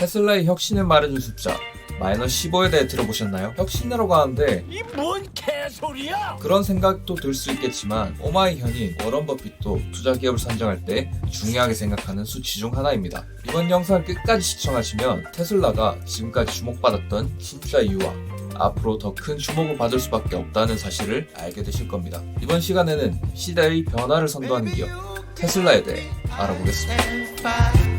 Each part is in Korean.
테슬라의 혁신을 말해준 숫자 -15에 대해 들어보셨나요? 혁신이라고 하는데 이 뭔 개소리야? 그런 생각도 들 수 있겠지만 오마이 현인 워런 버핏도 투자 기업을 선정할 때 중요하게 생각하는 수치 중 하나입니다. 이번 영상을 끝까지 시청하시면 테슬라가 지금까지 주목받았던 진짜 이유와 앞으로 더 큰 주목을 받을 수밖에 없다는 사실을 알게 되실 겁니다. 이번 시간에는 시대의 변화를 선도하는 기업 테슬라에 대해 알아보겠습니다.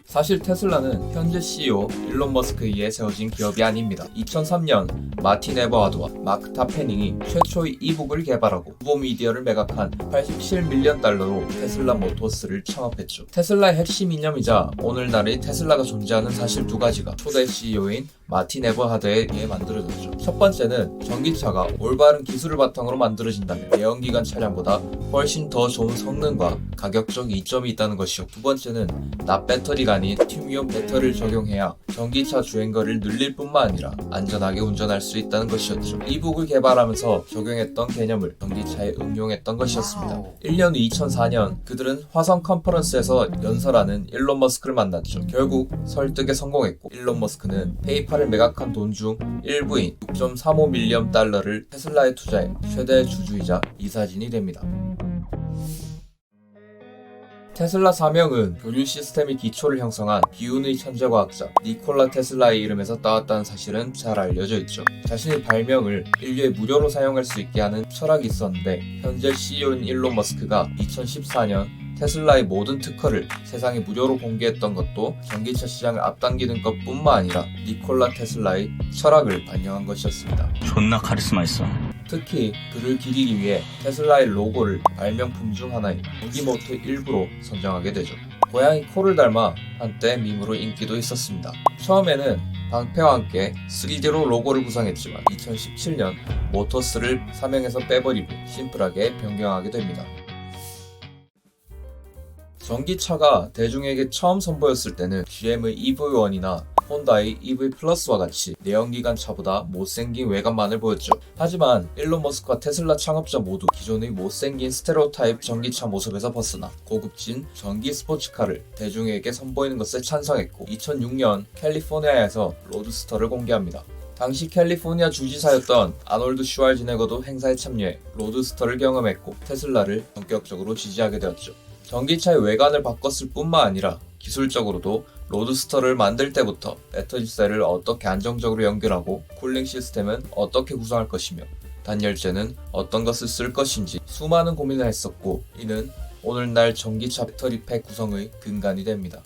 사실 테슬라는 현재 CEO 일론 머스크에 의해 세워진 기업이 아닙니다. 2003년 마틴 에버하드와 마크 타페닝이 최초의 이북을 개발하고 후보 미디어를 매각한 87밀리언 달러로 테슬라 모터스를 창업했죠. 테슬라의 핵심 이념이자 오늘날의 테슬라가 존재하는 사실 두 가지가 초대 CEO인 마틴 에버하드에 의해 만들어졌죠. 첫 번째는 전기차가 올바른 기술을 바탕으로 만들어진다면 내연기관 차량보다 훨씬 더 좋은 성능과 가격적 이점이 있다는 것이요. 두 번째는 납배터리가 아닌 리튬이온 배터리를 적용해야 전기차 주행거리를 늘릴 뿐만 아니라 안전하게 운전할 수 있다는 것이었죠. 이북을 개발하면서 적용했던 개념을 전기차에 응용했던 것이었습니다. 1년 후 2004년 그들은 화성 컨퍼런스에서 연설하는 일론 머스크를 만났죠. 결국 설득에 성공했고 일론 머스크는 페이팔을 매각한 돈 중 일부인 6.35밀리언 달러를 테슬라에 투자해 최대 주주이자 이사진이 됩니다. 테슬라 사명은 교류 시스템의 기초를 형성한 비운의 천재과학자 니콜라 테슬라의 이름에서 따왔다는 사실은 잘 알려져 있죠. 자신의 발명을 인류에 무료로 사용할 수 있게 하는 철학이 있었는데 현재 CEO인 일론 머스크가 2014년 테슬라의 모든 특허를 세상에 무료로 공개했던 것도 전기차 시장을 앞당기는 것뿐만 아니라 니콜라 테슬라의 철학을 반영한 것이었습니다. 존나 카리스마 있어. 특히 그를 기리기 위해 테슬라의 로고를 발명품 중 하나인 무기모토의 일부로 선정하게 되죠. 고양이 코를 닮아 한때 밈으로 인기도 있었습니다. 처음에는 방패와 함께 3D로 로고를 구상했지만 2017년 모터스를 사명에서 빼버리고 심플하게 변경하게 됩니다. 전기차가 대중에게 처음 선보였을 때는 GM의 EV1이나 혼다의 EV 플러스와 같이 내연기관 차보다 못생긴 외관만을 보였죠. 하지만 일론 머스크와 테슬라 창업자 모두 기존의 못생긴 스테레오타입 전기차 모습에서 벗어나 고급진 전기 스포츠카를 대중에게 선보이는 것에 찬성했고 2006년 캘리포니아에서 로드스터를 공개합니다. 당시 캘리포니아 주지사였던 아놀드 슈왈지네거도 행사에 참여해 로드스터를 경험했고 테슬라를 본격적으로 지지하게 되었죠. 전기차의 외관을 바꿨을 뿐만 아니라 기술적으로도 로드스터를 만들 때부터 배터리셀을 어떻게 안정적으로 연결하고 쿨링 시스템은 어떻게 구성할 것이며 단열재는 어떤 것을 쓸 것인지 수많은 고민을 했었고 이는 오늘날 전기차 배터리팩 구성의 근간이 됩니다.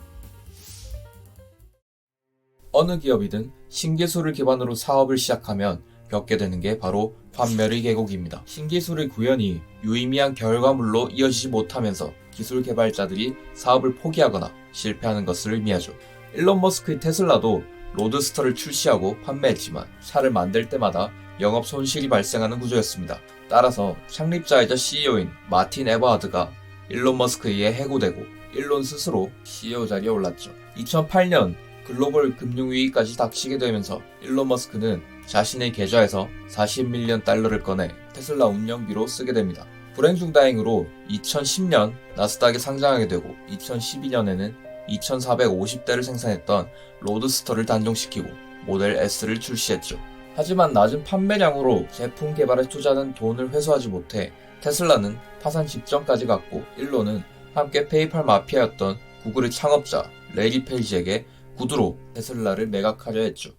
어느 기업이든 신기술을 기반으로 사업을 시작하면 겪게 되는 게 바로 환멸의 계곡입니다. 신기술의 구현이 유의미한 결과물로 이어지지 못하면서 기술 개발자들이 사업을 포기하거나 실패하는 것을 의미하죠. 일론 머스크의 테슬라도 로드스터를 출시하고 판매했지만 차를 만들 때마다 영업 손실이 발생하는 구조였습니다. 따라서 창립자이자 CEO인 마틴 에버하드가 일론 머스크에 의해 해고되고 일론 스스로 CEO 자리에 올랐죠. 2008년 글로벌 금융위기까지 닥치게 되면서 일론 머스크는 자신의 계좌에서 40밀리언 달러를 꺼내 테슬라 운영비로 쓰게 됩니다. 불행 중 다행으로 2010년 나스닥에 상장하게 되고 2012년에는 2450대를 생산했던 로드스터를 단종시키고 모델 S를 출시했죠. 하지만 낮은 판매량으로 제품 개발에 투자한 돈을 회수하지 못해 테슬라는 파산 직전까지 갔고 일론은 함께 페이팔 마피아였던 구글의 창업자 레리 페이지에게 구두로 테슬라를 매각하려 했죠.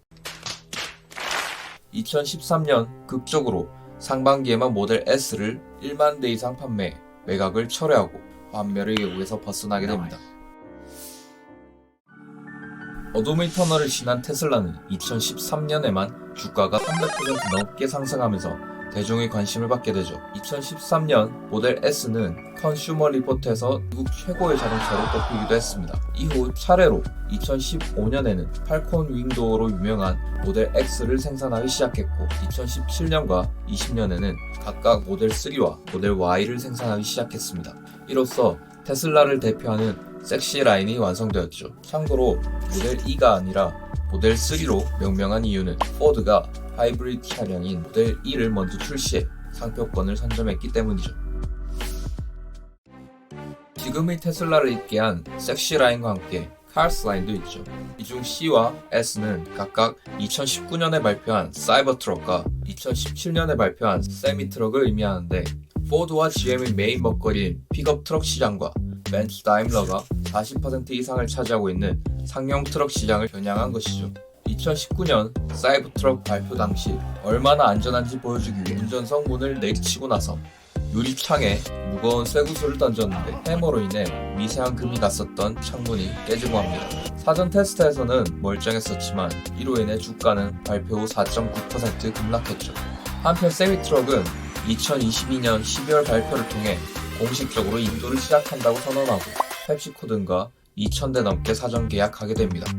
2013년 극적으로 상반기에만 모델 S를 1만 대 이상 판매해 매각을 철회하고 환멸의 계곡에서 벗어나게 됩니다. 어둠의 터널을 지난 테슬라는 2013년에만 주가가 300% 넘게 상승하면서 대중의 관심을 받게 되죠. 2013년 모델 S는 컨슈머 리포트에서 미국 최고의 자동차로 꼽히기도 했습니다. 이후 차례로 2015년에는 팔콘 윙도어로 유명한 모델 X를 생산하기 시작했고 2017년과 20년에는 각각 모델 3와 모델 Y를 생산하기 시작했습니다. 이로써 테슬라를 대표하는 섹시 라인이 완성되었죠. 참고로 모델 E가 아니라 모델 3로 명명한 이유는 포드가 하이브리드 차량인 모델 E를 먼저 출시해 상표권을 선점했기 때문이죠. 지금의 테슬라를 있게 한 섹시 라인과 함께 카스 라인도 있죠. 이 중 C와 S는 각각 2019년에 발표한 사이버 트럭과 2017년에 발표한 세미 트럭을 의미하는데, 포드와 GM의 메인 먹거리인 픽업 트럭 시장과 벤츠 다임러가 40% 이상을 차지하고 있는 상용 트럭 시장을 겨냥한 것이죠. 2019년 사이버 트럭 발표 당시 얼마나 안전한지 보여주기 위해 운전석 문을 내리치고 나서 유리창에 무거운 쇠구슬을 던졌는데 해머로 인해 미세한 금이 갔었던 창문이 깨지고 합니다. 사전 테스트에서는 멀쩡했었지만 이로 인해 주가는 발표 후 4.9% 급락했죠. 한편 세미트럭은 2022년 12월 발표를 통해 공식적으로 인도를 시작한다고 선언하고 펩시코 등과 2,000대 넘게 사전 계약하게 됩니다.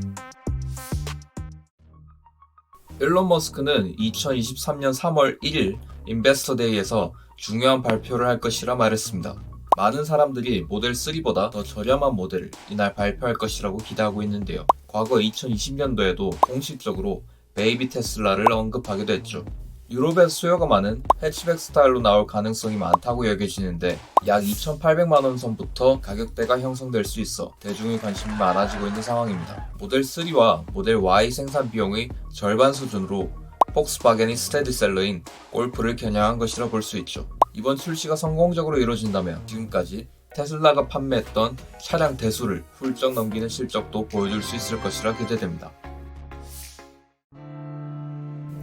일론 머스크는 2023년 3월 1일 인베스터 데이에서 중요한 발표를 할 것이라 말했습니다. 많은 사람들이 모델 3보다 더 저렴한 모델을 이날 발표할 것이라고 기대하고 있는데요. 과거 2020년도에도 공식적으로 베이비 테슬라를 언급하기도 했죠. 유럽에서 수요가 많은 해치백 스타일로 나올 가능성이 많다고 여겨지는데, 약 2,800만원 선부터 가격대가 형성될 수 있어 대중의 관심이 많아지고 있는 상황입니다. 모델 3와 모델 Y 생산 비용의 절반 수준으로 폭스바겐이 스테디셀러인 골프를 겨냥한 것이라 볼 수 있죠. 이번 출시가 성공적으로 이루어진다면 지금까지 테슬라가 판매했던 차량 대수를 훌쩍 넘기는 실적도 보여줄 수 있을 것이라 기대됩니다.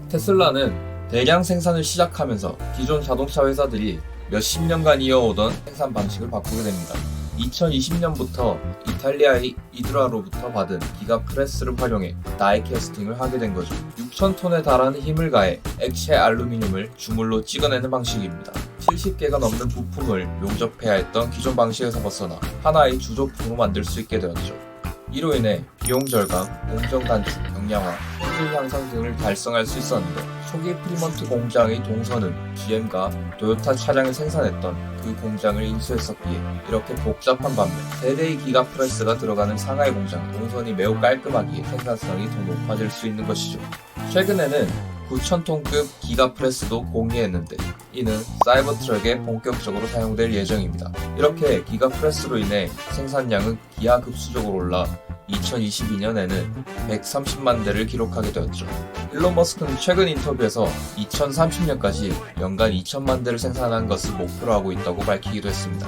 테슬라는 대량 생산을 시작하면서 기존 자동차 회사들이 몇십 년간 이어오던 생산 방식을 바꾸게 됩니다. 2020년부터 이탈리아의 이드라로부터 받은 기가 프레스를 활용해 다이 캐스팅을 하게 된 거죠. 6,000톤에 달하는 힘을 가해 액체 알루미늄을 주물로 찍어내는 방식입니다. 70개가 넘는 부품을 용접해야 했던 기존 방식에서 벗어나 하나의 주조품으로 만들 수 있게 되었죠. 이로 인해 비용 절감, 공정 단축, 경량화, 효율 향상 등을 달성할 수 있었는데, 초기 프리먼트 공장의 동선은 GM과 토요타 차량을 생산했던 그 공장을 인수했었기에 이렇게 복잡한 반면, 세대의 기가 프레스가 들어가는 상하이 공장 동선이 매우 깔끔하기에 생산성이 더 높아질 수 있는 것이죠. 최근에는 9,000톤급 기가 프레스도 공개했는데, 이는 사이버 트럭에 본격적으로 사용될 예정입니다. 이렇게 기가 프레스로 인해 생산량은 기하급수적으로 올라 2022년에는 130만 대를 기록하게 되었죠. 일론 머스크는 최근 인터뷰에서 2030년까지 연간 2천만 대를 생산하는 것을 목표로 하고 있다고 밝히기도 했습니다.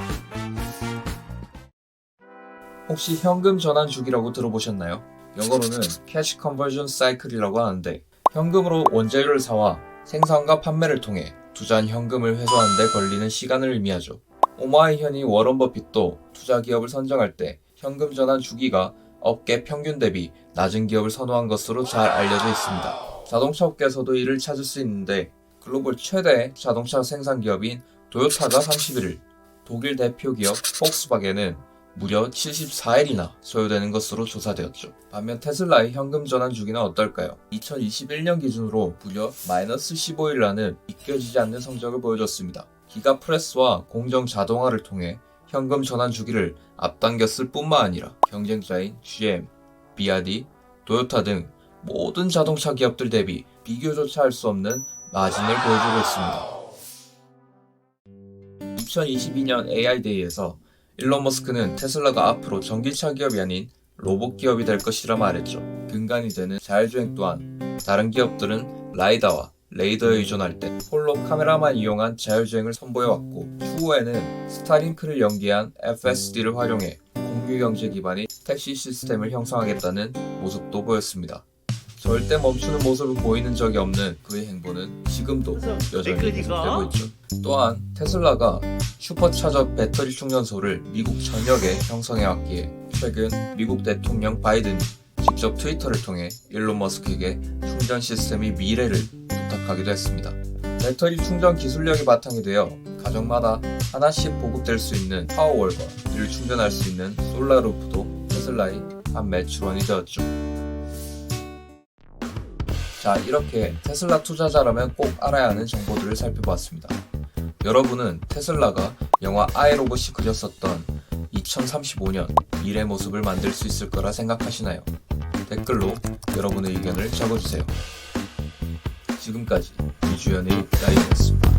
혹시 현금 전환 주기라고 들어보셨나요? 영어로는 캐시 컨버전 사이클이라고 하는데, 현금으로 원재료를 사와 생산과 판매를 통해 투자한 현금을 회수하는 데 걸리는 시간을 의미하죠. 오마이 현이 워런 버핏도 투자 기업을 선정할 때 현금 전환 주기가 업계 평균 대비 낮은 기업을 선호한 것으로 잘 알려져 있습니다. 자동차 업계에서도 이를 찾을 수 있는데, 글로벌 최대 자동차 생산 기업인 토요타가 31일, 독일 대표 기업 폭스바겐은 무려 74일이나 소요되는 것으로 조사되었죠. 반면 테슬라의 현금 전환 주기는 어떨까요? 2021년 기준으로 무려 마이너스 15일이라는 믿겨지지 않는 성적을 보여줬습니다. 기가 프레스와 공정 자동화를 통해 현금 전환 주기를 앞당겼을 뿐만 아니라 경쟁자인 GM, BYD, 토요타 등 모든 자동차 기업들 대비 비교조차 할 수 없는 마진을 보여주고 있습니다. 2022년 AI 데이에서 일론 머스크는 테슬라가 앞으로 전기차 기업이 아닌 로봇 기업이 될 것이라 말했죠. 근간이 되는 자율주행 또한 다른 기업들은 라이다와 레이더에 의존할 때 폴로 카메라만 이용한 자율주행을 선보여왔고, 추후에는 스타링크를 연계한 FSD를 활용해 공유경제 기반의 택시 시스템을 형성하겠다는 모습도 보였습니다. 절대 멈추는 모습을 보이는 적이 없는 그의 행보는 지금도 여전히 계속되고 있죠. 또한 테슬라가 슈퍼차저 배터리 충전소를 미국 전역에 형성해왔기에 최근 미국 대통령 바이든이 직접 트위터를 통해 일론 머스크에게 충전 시스템의 미래를 부탁하기도 했습니다. 배터리 충전 기술력이 바탕이 되어 가정마다 하나씩 보급될 수 있는 파워월과 이를 충전할 수 있는 솔라루프도 테슬라의 한 매출원이 되었죠. 자, 이렇게 테슬라 투자자라면 꼭 알아야 하는 정보들을 살펴봤습니다. 여러분은 테슬라가 영화 아이로봇이 그렸었던 2035년 미래 모습을 만들 수 있을 거라 생각하시나요? 댓글로 여러분의 의견을 적어주세요. 지금까지 이주연의 라이브였습니다.